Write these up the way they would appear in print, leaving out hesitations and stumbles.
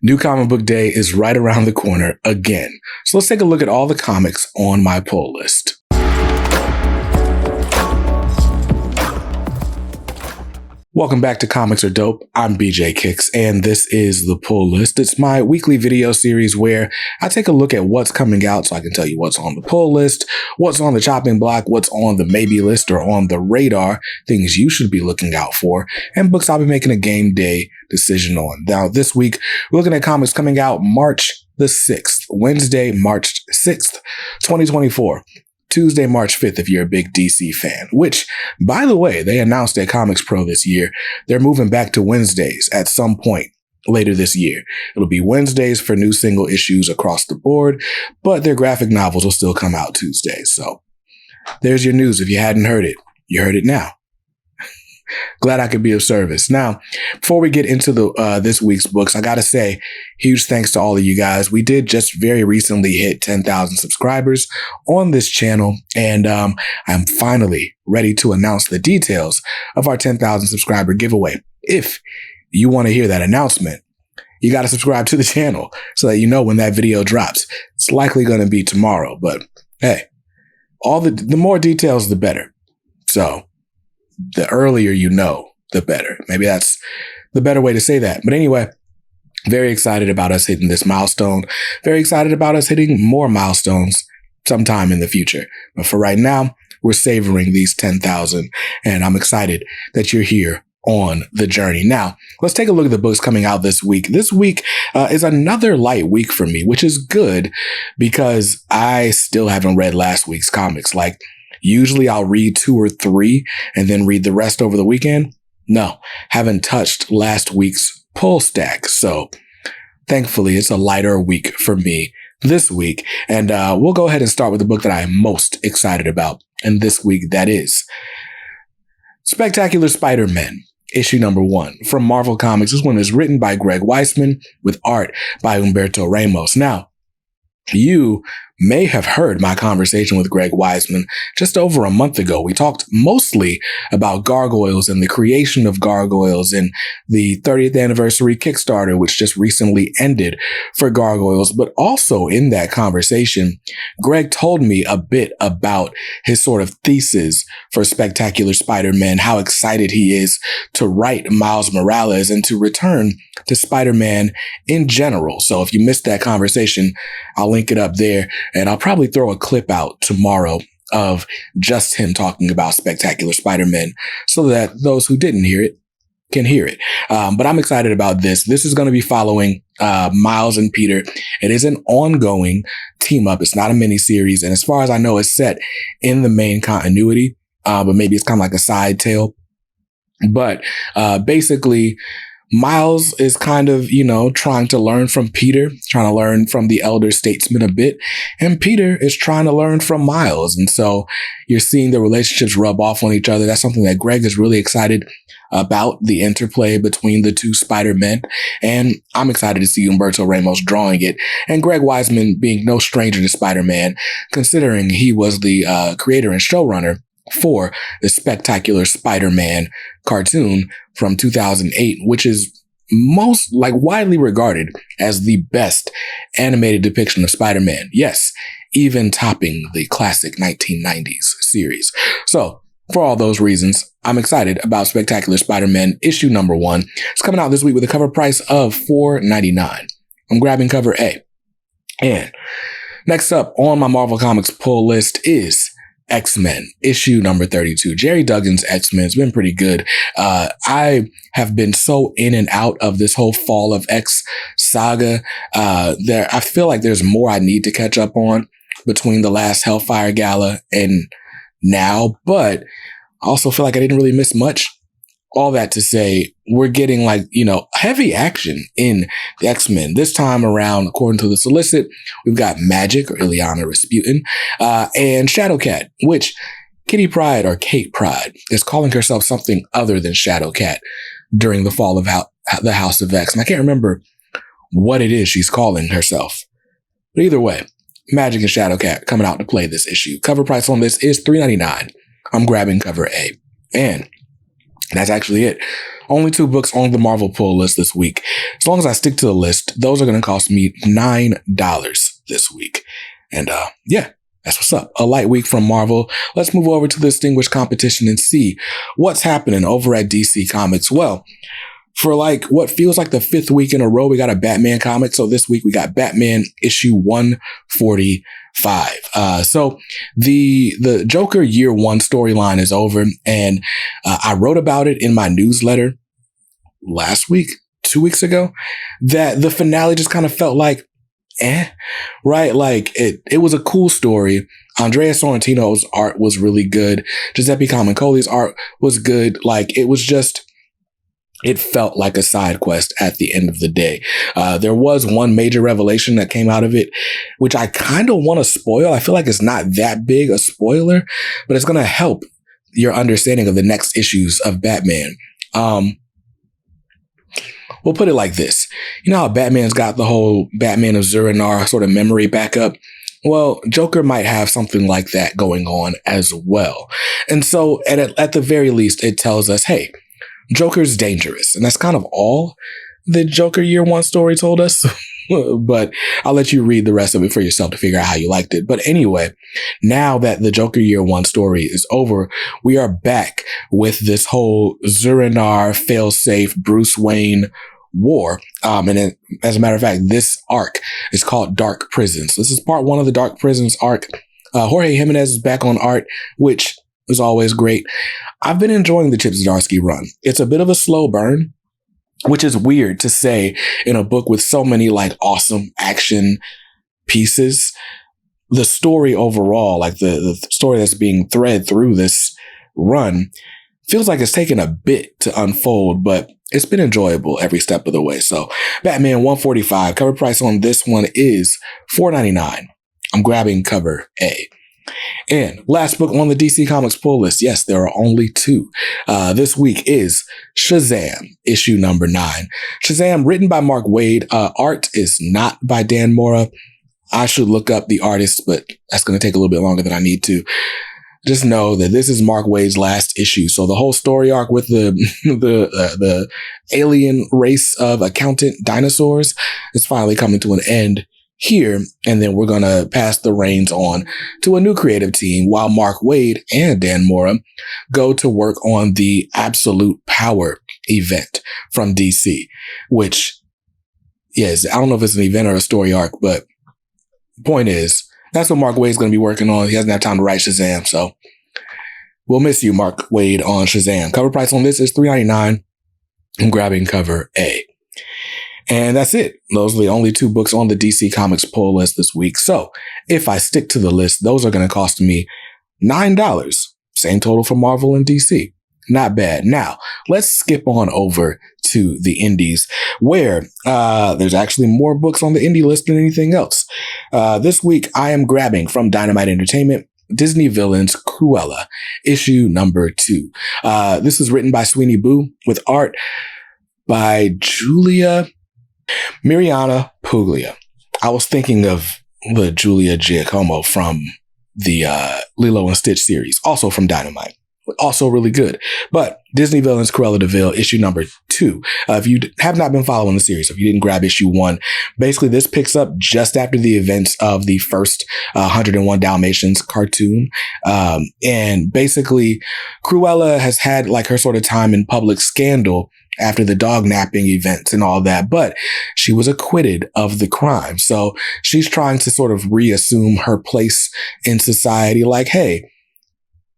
New Comic Book Day is right around the corner again. So let's take a look at all the comics on my pull list. Welcome back to Comics Are Dope. I'm BJ Kicks, and this is the pull list. It's my weekly video series where I take a look at what's coming out so I can tell you what's on the pull list, what's on the chopping block, what's on the maybe list or on the radar, things you should be looking out for, and books I'll be making a game day decision on. Now, this week, we're looking at comics coming out March the 6th, Wednesday, March 6th, 2024. Tuesday, March 5th, if you're a big DC fan, which, by the way, they announced at Comics Pro this year. They're moving back to Wednesdays at some point later this year. It'll be Wednesdays for new single issues across the board, but their graphic novels will still come out Tuesdays. So there's your news. If you hadn't heard it, you heard it now. Glad I could be of service. Now, before we get into this week's books, I gotta say, huge thanks to all of you guys. We did just very recently hit 10,000 subscribers on this channel, and I'm finally ready to announce the details of our 10,000 subscriber giveaway. If you want to hear that announcement, you got to subscribe to the channel so that you know when that video drops. It's likely going to be tomorrow, but hey, all the more details, the better. So the earlier you know, the better. Maybe that's the better way to say that. But anyway, very excited about us hitting this milestone. Very excited about us hitting more milestones sometime in the future. But for right now, we're savoring these 10,000, and I'm excited that you're here on the journey. Now, let's take a look at the books coming out this week. This week is another light week for me, which is good because I still haven't read last week's comics. Like, usually I'll read 2 or 3 and then read the rest over the weekend. No, haven't touched last week's pull stack. So thankfully it's a lighter week for me this week. And we'll go ahead and start with the book that I am most excited about. And this week that is Spectacular Spider-Man, issue number 1 from Marvel Comics. This one is written by Greg Weisman with art by Humberto Ramos. Now, you may have heard my conversation with Greg Weisman just over a month ago. We talked mostly about Gargoyles and the creation of Gargoyles and the 30th anniversary Kickstarter, which just recently ended for Gargoyles. But also in that conversation, Greg told me a bit about his sort of thesis for Spectacular Spider-Man, how excited he is to write Miles Morales and to return to Spider-Man in general. So if you missed that conversation, I'll link it up there. And I'll probably throw a clip out tomorrow of just him talking about Spectacular Spider-Man so that those who didn't hear it can hear it. But I'm excited about this. This is going to be following Miles and Peter. It is an ongoing team up. It's not a mini series. And as far as I know, it's set in the main continuity, but maybe it's kind of like a side tale. But basically, Miles is kind of, trying to learn from Peter, trying to learn from the elder statesman a bit. And Peter is trying to learn from Miles. And so you're seeing the relationships rub off on each other. That's something that Greg is really excited about, the interplay between the two Spider-Men. And I'm excited to see Humberto Ramos drawing it. And Greg Weisman being no stranger to Spider-Man, considering he was the creator and showrunner for the Spectacular Spider-Man cartoon from 2008, which is most widely regarded as the best animated depiction of Spider-Man. Yes, even topping the classic 1990s series. So for all those reasons, I'm excited about Spectacular Spider-Man issue number 1. It's coming out this week with a cover price of $4.99. I'm grabbing cover A. And next up on my Marvel Comics pull list is X-Men, issue number 32. Jerry Duggan's X-Men has been pretty good. I have been so in and out of this whole Fall of X saga. I feel like there's more I need to catch up on between the last Hellfire Gala and now, but I also feel like I didn't really miss much. All that to say, we're getting heavy action in the X-Men. This time around, according to the solicit, we've got Magic, or Ileana Rasputin, and Shadowcat, which Kitty Pryde, or Kate Pryde, is calling herself something other than Shadowcat during the fall of the House of X. And I can't remember what it is she's calling herself. But either way, Magic and Shadowcat coming out to play this issue. Cover price on this is $3.99. I'm grabbing cover A. And that's actually it only 2 books on the Marvel pull list this week. As long as I stick to the list, those are going to cost me $9 this week. And yeah, that's what's up. A light week from Marvel. Let's move over to the distinguished competition and see what's happening over at DC Comics. Well, for like what feels like the 5th week in a row, we got a Batman comic. So this week we got Batman issue 145. So the Joker year 1 storyline is over, and I wrote about it in my newsletter last week, 2 weeks ago, that the finale just kind of felt like, right? Like it was a cool story. Andrea Sorrentino's art was really good. Giuseppe Camuncoli's art was good. Like it felt like a side quest at the end of the day. There was one major revelation that came out of it, which I kind of want to spoil. I feel like it's not that big a spoiler, but it's going to help your understanding of the next issues of Batman. We'll put it like this. You know how Batman's got the whole Batman of Zur-En-Arrh sort of memory backup? Well, Joker might have something like that going on as well. And so at the very least, it tells us, hey, Joker's dangerous. And that's kind of all the Joker year 1 story told us. But I'll let you read the rest of it for yourself to figure out how you liked it. But anyway, now that the Joker year 1 story is over, we are back with this whole Zur-En-Arrh fail-safe Bruce Wayne war. And as a matter of fact, this arc is called Dark Prisons. This is part 1 of the Dark Prisons arc. Jorge Jimenez is back on art, which is always great. I've been enjoying the Chip Zdarsky run. It's a bit of a slow burn, which is weird to say in a book with so many like awesome action pieces. The story overall, like the story that's being thread through this run, feels like it's taken a bit to unfold, but it's been enjoyable every step of the way. So Batman 145, cover price on this one is $4.99. I'm grabbing cover A. And last book on the DC Comics pull list, yes, there are only 2. This week is Shazam, issue number 9. Shazam, written by Mark Waid. Art is not by Dan Mora. I should look up the artist, but that's going to take a little bit longer than I need to. Just know that this is Mark Waid's last issue. So the whole story arc with the alien race of accountant dinosaurs is finally coming to an end here, and then we're going to pass the reins on to a new creative team while Mark Waid and Dan Mora go to work on the Absolute Power event from DC, which, yes, I don't know if it's an event or a story arc, but point is, that's what Mark Waid's going to be working on. He doesn't have time to write Shazam, so we'll miss you, Mark Waid, on Shazam. Cover price on this is $3.99. I'm grabbing cover A. And that's it. Those are the only 2 books on the DC Comics pull list this week. So if I stick to the list, those are going to cost me $9. Same total for Marvel and DC. Not bad. Now, let's skip on over to the indies, where there's actually more books on the indie list than anything else. This week, I am grabbing from Dynamite Entertainment, Disney Villains Cruella, issue number 2. This is written by Sweeney Boo with art by Julia Mariana Puglia. I was thinking of the Julia Giacomo from the Lilo and Stitch series, also from Dynamite. Also really good. But Disney Villains Cruella de Vil, issue number 2. If you have not been following the series, if you didn't grab issue 1, basically this picks up just after the events of the first 101 Dalmatians cartoon. And basically, Cruella has had like her sort of time in public scandal after the dog napping events and all that, but she was acquitted of the crime. So she's trying to sort of reassume her place in society, like, hey,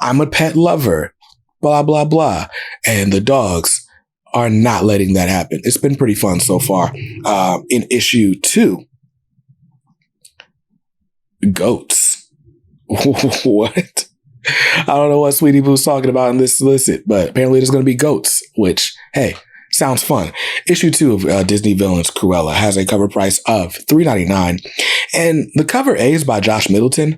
I'm a pet lover, blah, blah, blah. And the dogs are not letting that happen. It's been pretty fun so far. In issue 2, goats. What? I don't know what Sweetie Boo's talking about in this solicit, but apparently there's going to be goats, which, hey, sounds fun. Issue 2 of Disney Villains Cruella has a cover price of $3.99. And the cover A is by Josh Middleton.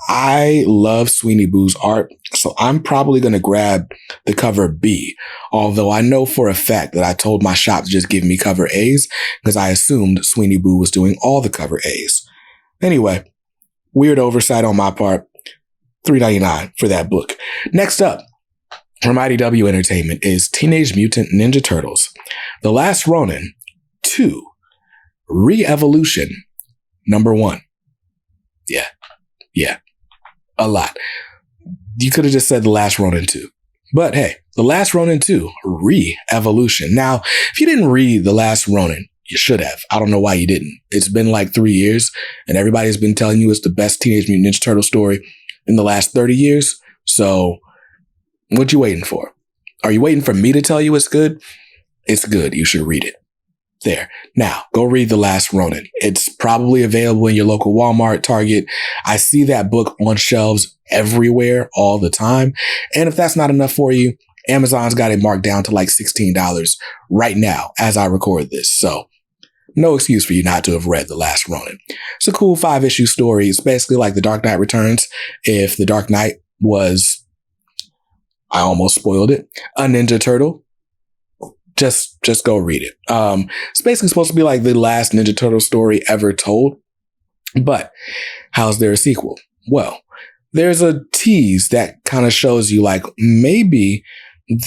I love Sweeney Boo's art, so I'm probably going to grab the cover B. Although I know for a fact that I told my shop to just give me cover A's because I assumed Sweeney Boo was doing all the cover A's. Anyway, weird oversight on my part. $3.99 for that book. Next up, from IDW Entertainment is Teenage Mutant Ninja Turtles, The Last Ronin 2, Re-Evolution, #1. Yeah, a lot. You could have just said The Last Ronin 2. But hey, The Last Ronin 2, Re-Evolution. Now, if you didn't read The Last Ronin, you should have. I don't know why you didn't. It's been like 3 years, and everybody's been telling you it's the best Teenage Mutant Ninja Turtle story in the last 30 years. So, what you waiting for? Are you waiting for me to tell you it's good? It's good. You should read it. There. Now, go read The Last Ronin. It's probably available in your local Walmart, Target. I see that book on shelves everywhere all the time. And if that's not enough for you, Amazon's got it marked down to like $16 right now as I record this. So, no excuse for you not to have read The Last Ronin. It's a cool 5-issue story. It's basically like The Dark Knight Returns if The Dark Knight was, I almost spoiled it, a Ninja Turtle. Just go read it. It's basically supposed to be like the last Ninja Turtle story ever told. But how's there a sequel? Well, there's a tease that kind of shows you like maybe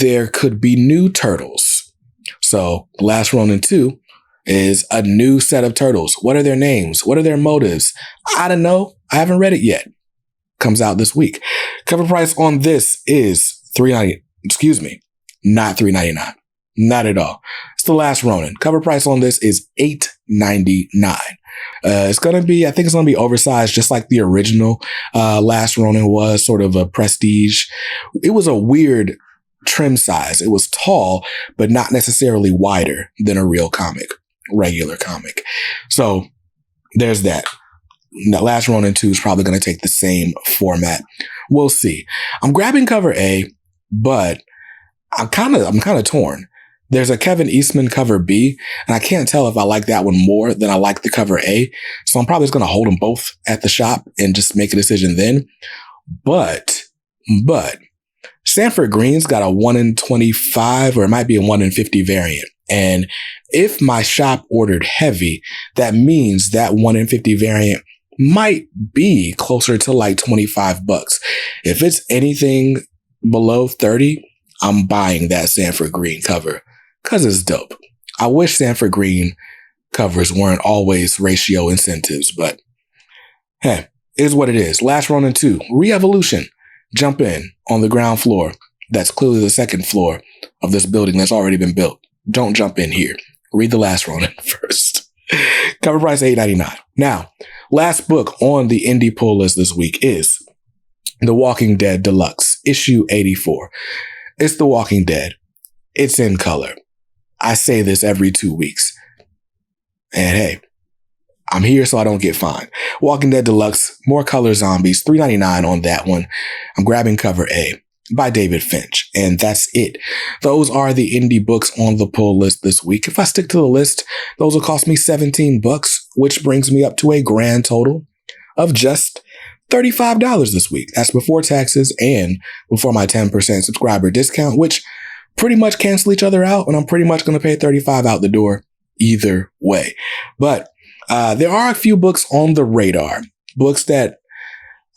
there could be new turtles. So Last Ronin 2 is a new set of turtles. What are their names? What are their motives? I don't know. I haven't read it yet. Comes out this week. Cover price on this is $3.90. Excuse me, not $3.99. Not at all. It's The Last Ronin. Cover price on this is $8.99. It's going to be, I think it's going to be oversized just like the original Last Ronin was, sort of a prestige. It was a weird trim size. It was tall, but not necessarily wider than a real comic, regular comic. So there's that. Now, Last Ronin 2 is probably going to take the same format. We'll see. I'm grabbing cover A, but I'm kind of torn. There's a Kevin Eastman cover B, and I can't tell if I like that one more than I like the cover A. So I'm probably just going to hold them both at the shop and just make a decision then. But Sanford Green's got a 1 in 25, or it might be a 1 in 50 variant. And if my shop ordered heavy, that means that 1 in 50 variant might be closer to like $25. If it's anything below 30, I'm buying that Sanford Green cover because it's dope. I wish Sanford Green covers weren't always ratio incentives, but hey, it is what it is. Last Ronin 2, Re-Evolution. Jump in on the ground floor. That's clearly the second floor of this building that's already been built. Don't jump in here. Read The Last Ronin first. Cover price $8.99. Now, last book on the indie pull list this week is The Walking Dead Deluxe, issue 84. It's The Walking Dead. It's in color. I say this every 2 weeks. And hey, I'm here so I don't get fined. Walking Dead Deluxe, more color zombies, $3.99 on that one. I'm grabbing cover A by David Finch. And that's it. Those are the indie books on the pull list this week. If I stick to the list, those will cost me $17, which brings me up to a grand total of just $35 this week. That's before taxes and before my 10% subscriber discount, which pretty much cancel each other out. And I'm pretty much going to pay $35 out the door either way. But there are a few books on the radar, books that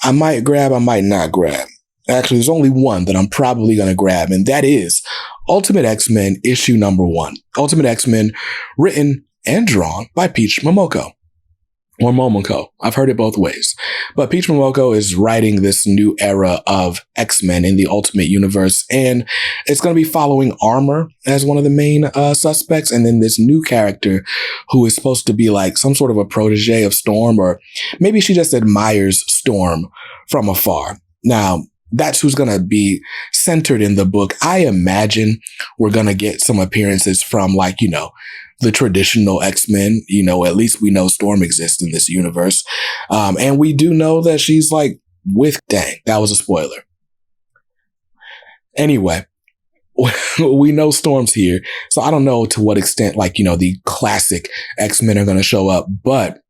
I might grab, I might not grab. Actually, there's only one that I'm probably going to grab, and that is Ultimate X-Men issue #1. Ultimate X-Men, written and drawn by Peach Momoko. Or Momoko. I've heard it both ways. But Peach Momoko is writing this new era of X-Men in the Ultimate Universe, and it's going to be following Armor as one of the main suspects, and then this new character who is supposed to be like some sort of a protege of Storm, or maybe she just admires Storm from afar. Now, that's who's going to be centered in the book. I imagine we're going to get some appearances from, like, the traditional X-Men. At least we know Storm exists in this universe. And we do know that she's like dang, that was a spoiler. Anyway, we know Storm's here. So I don't know to what extent, the classic X-Men are going to show up, but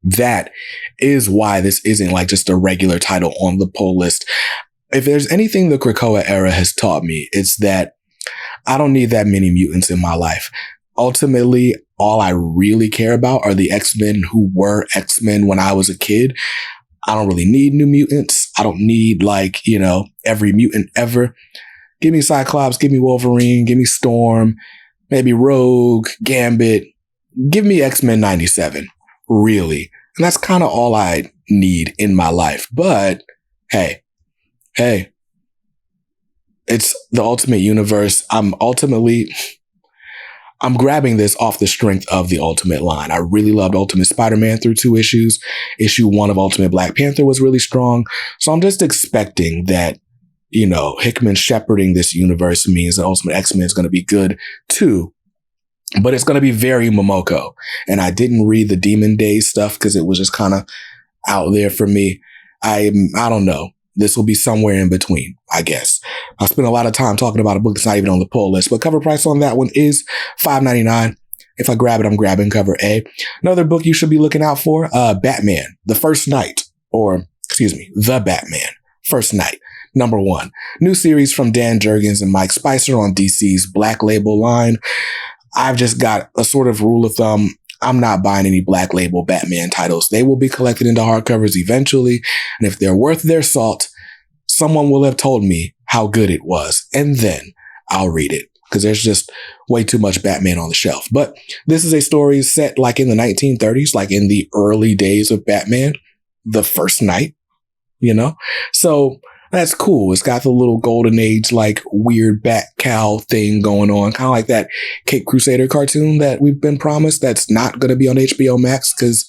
that is why this isn't like just a regular title on the pull list. If there's anything the Krakoa era has taught me, it's that I don't need that many mutants in my life. Ultimately, all I really care about are the X-Men who were X-Men when I was a kid. I don't really need new mutants. I don't need every mutant ever. Give me Cyclops, give me Wolverine, give me Storm, maybe Rogue, Gambit. Give me X-Men 97, really. And that's kind of all I need in my life. But hey, it's the Ultimate Universe. I'm grabbing this off the strength of the Ultimate line. I really loved Ultimate Spider-Man through 2 issues. Issue 1 of Ultimate Black Panther was really strong. So I'm just expecting that, Hickman shepherding this universe means that Ultimate X-Men is going to be good too. But it's going to be very Momoko. And I didn't read the Demon Days stuff because it was just kind of out there for me. I don't know. This will be somewhere in between, I guess. I spent a lot of time talking about a book that's not even on the pull list, but cover price on that one is $5.99. If I grab it, I'm grabbing cover A. Another book you should be looking out for, Batman, The First Night, The Batman, First Night, #1. New series from Dan Jurgens and Mike Spicer on DC's Black Label line. I've just got a sort of rule of thumb. I'm not buying any Black Label Batman titles. They will be collected into hardcovers eventually. And if they're worth their salt, someone will have told me how good it was. And then I'll read it because there's just way too much Batman on the shelf. But this is a story set like in the 1930s, like in the early days of Batman, the first night, So that's cool. It's got the little golden age, like weird bat cow thing going on. Kind of like that Cape Crusader cartoon that we've been promised that's not going to be on HBO Max because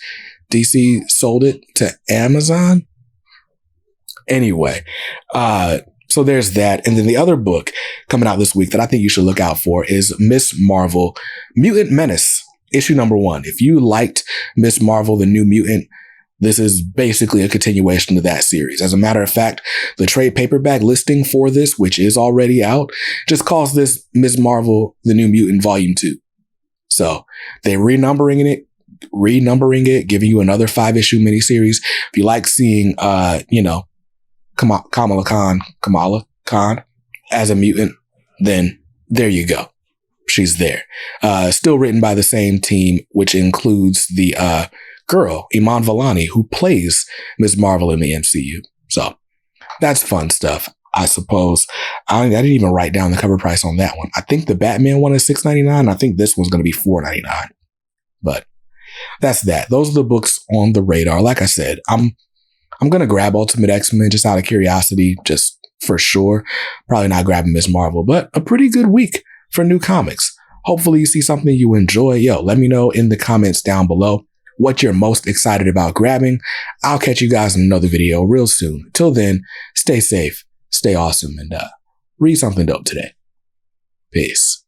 DC sold it to Amazon. Anyway, so there's that. And then the other book coming out this week that I think you should look out for is Miss Marvel, Mutant Menace, issue #1. If you liked Miss Marvel, the New Mutant, this is basically a continuation of that series. As a matter of fact, the trade paperback listing for this, which is already out, just calls this Ms. Marvel, the New Mutant Volume 2. So they're renumbering it, giving you another 5-issue miniseries. If you like seeing, Kamala Khan as a mutant, then there you go. She's there. Still written by the same team, which includes the, girl, Iman Vellani, who plays Ms. Marvel in the MCU. So that's fun stuff, I suppose. I didn't even write down the cover price on that one. I think the Batman one is $6.99. I think this one's going to be $4.99. But that's that. Those are the books on the radar. Like I said, I'm going to grab Ultimate X-Men just out of curiosity, just for sure. Probably not grabbing Ms. Marvel, but a pretty good week for new comics. Hopefully you see something you enjoy. Let me know in the comments down below what you're most excited about grabbing. I'll catch you guys in another video real soon. Till then, stay safe, stay awesome, and read something dope today. Peace.